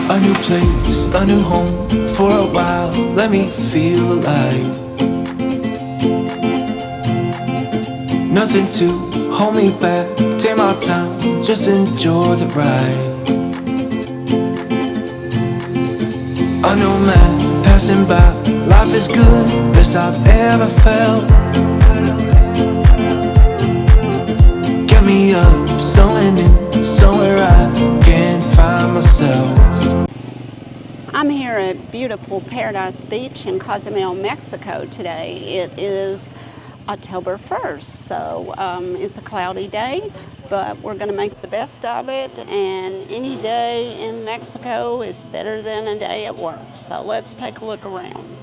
A new place, a new home for a while. Let me feel alive. Nothing to hold me back. Take my time, just enjoy the ride. A new man passing by. Life is good, best I've ever felt. Get me up, somewhere new, somewhere I can find myself. I'm here at beautiful Paradise Beach in Cozumel, Mexico today. It is October 1st, so it's a cloudy day, but we're going to make the best of it, and any day in Mexico is better than a day at work. So let's take a look around.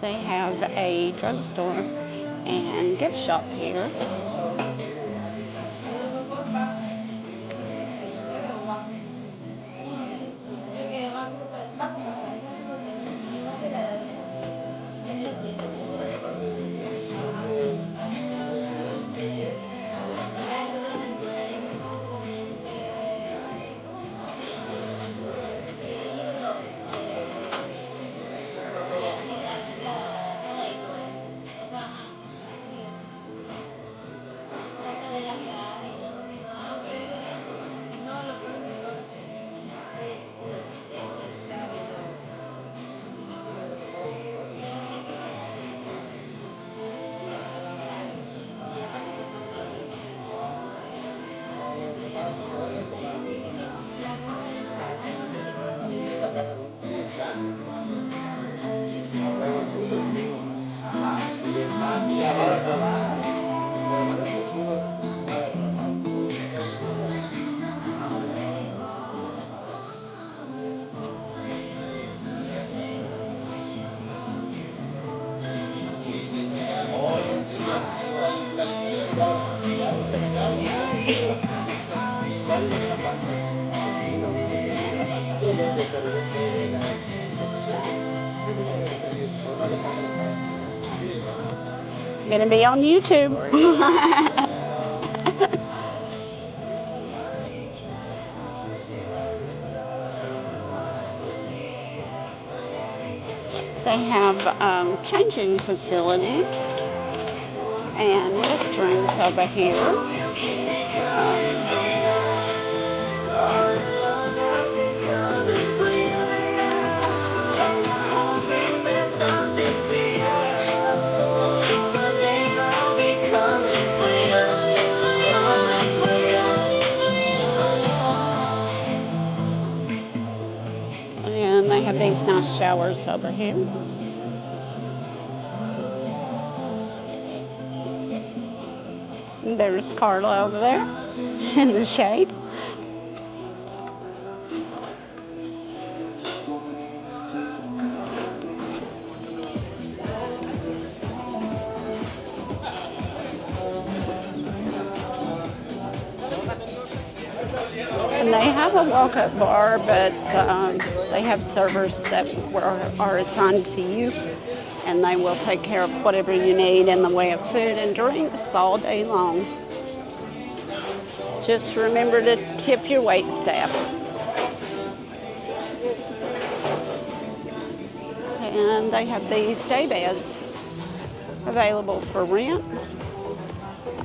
They have a drugstore and gift shop here. Gonna be on YouTube. They have changing facilities and restrooms over here. And they have these nice showers over here. There's Carla over there in the shade. And they have a walk-up bar, but they have servers that are assigned to you, and they will take care of whatever you need in the way of food and drinks all day long. Just remember to tip your wait staff. And they have these day beds available for rent.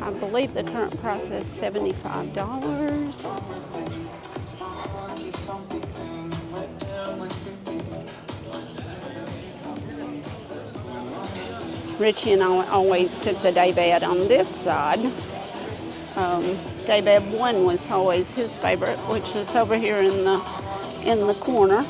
I believe the current price is $75. Richie and I always took the day bed on this side. Day bed 1 was always his favorite, which is over here in the corner.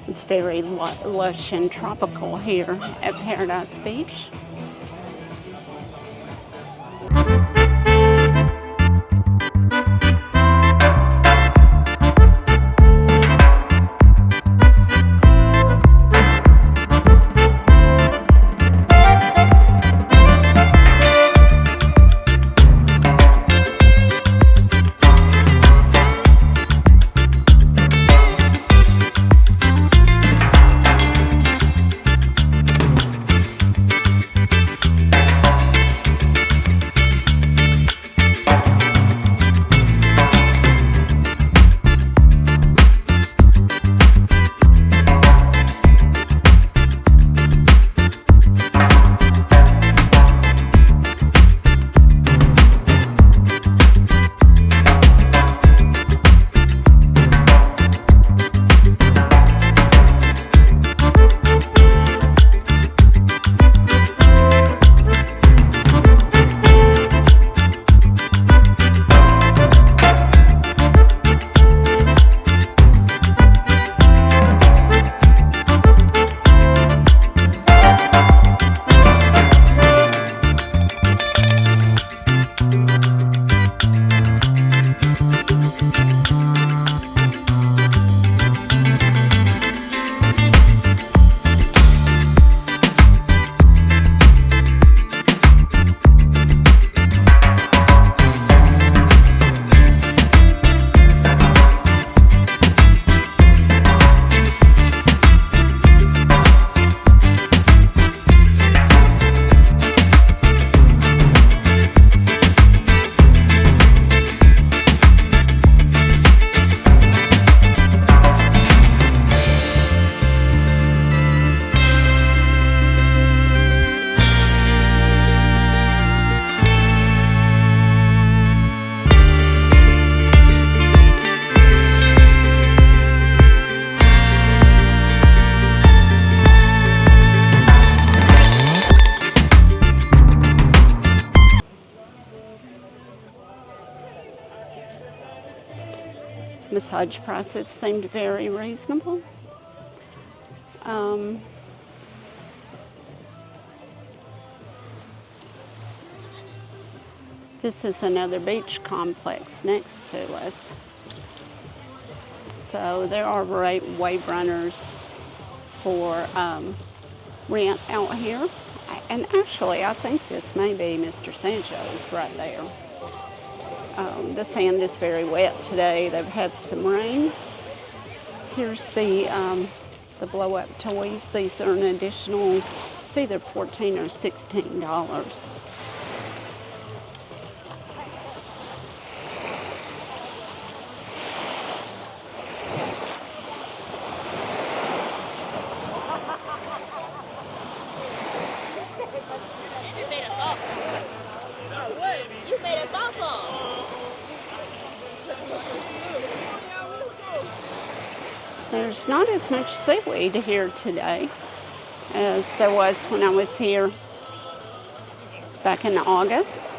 It's very lush and tropical here at Paradise Beach. Massage prices seemed very reasonable. This is another beach complex next to us. So there are wave runners for rent out here. And actually, I think this may be Mr. Sancho's right there. The sand is very wet today. They've had some rain. Here's the blow-up toys. These are an additional, it's either $14 or $16. There's not as much seaweed here today as there was when I was here back in August.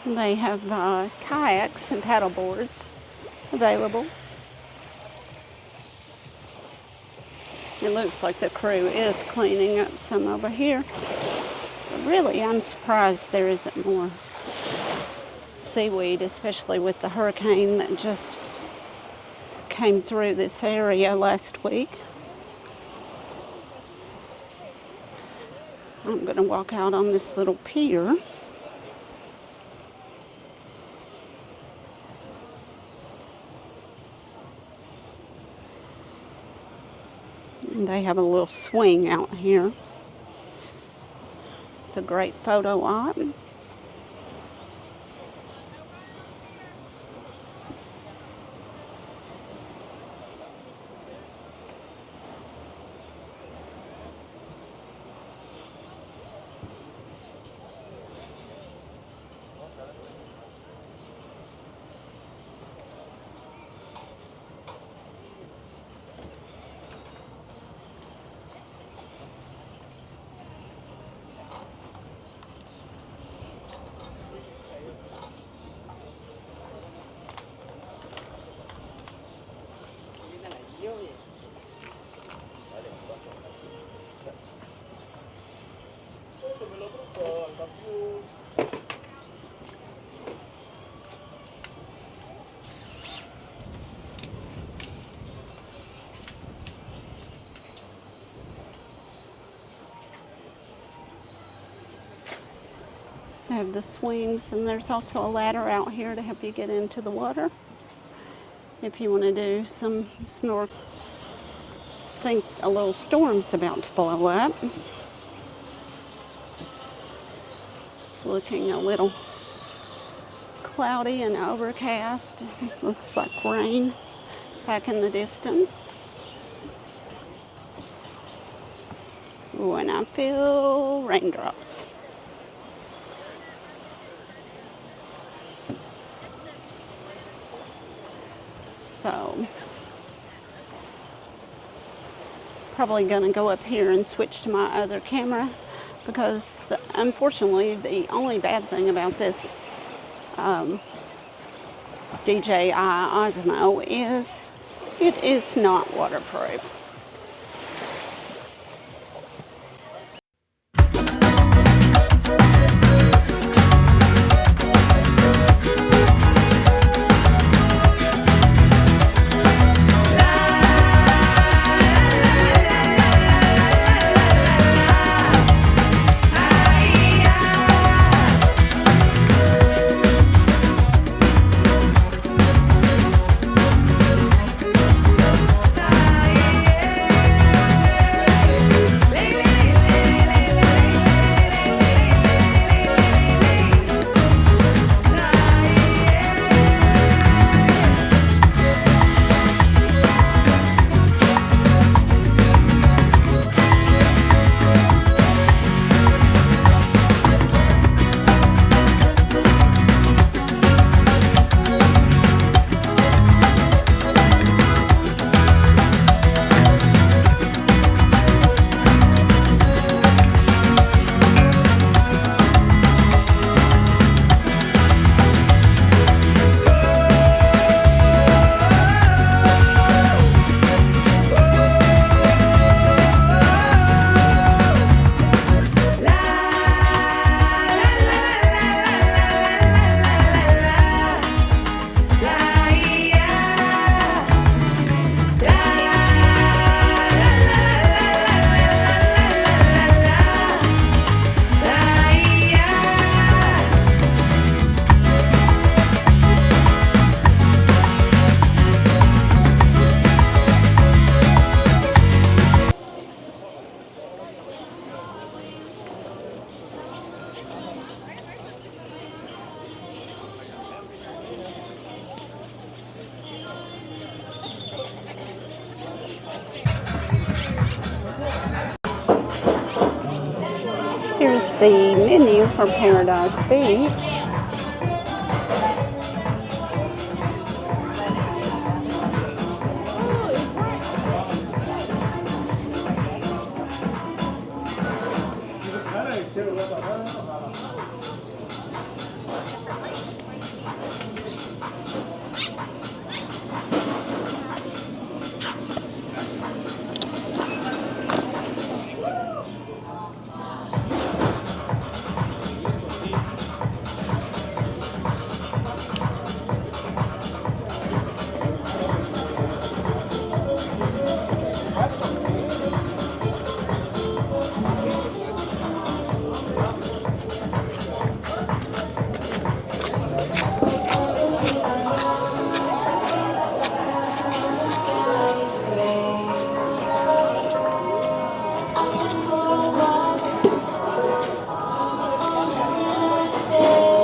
They have kayaks and paddle boards available. It looks like the crew is cleaning up some over here. But really, I'm surprised there isn't more seaweed, especially with the hurricane that just came through this area last week. I'm going to walk out on this little pier. And they have a little swing out here. It's a great photo op. They have the swings, and there's also a ladder out here to help you get into the water if you want to do some snorkeling. I think a little storm's about to blow up. It's looking a little cloudy and overcast. Looks like rain back in the distance. Ooh, and I feel raindrops. So, probably going to go up here and switch to my other camera because unfortunately the only bad thing about this DJI Osmo is it is not waterproof. Here's the menu for Paradise Beach.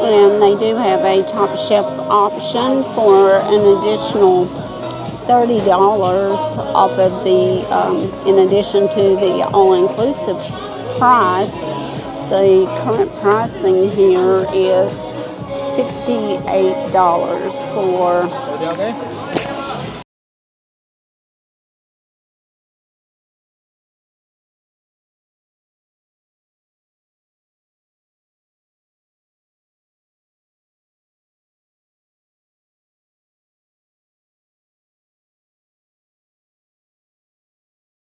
And they do have a top shelf option for an additional $30 off of the, in addition to the all-inclusive price. The current pricing here is $68 for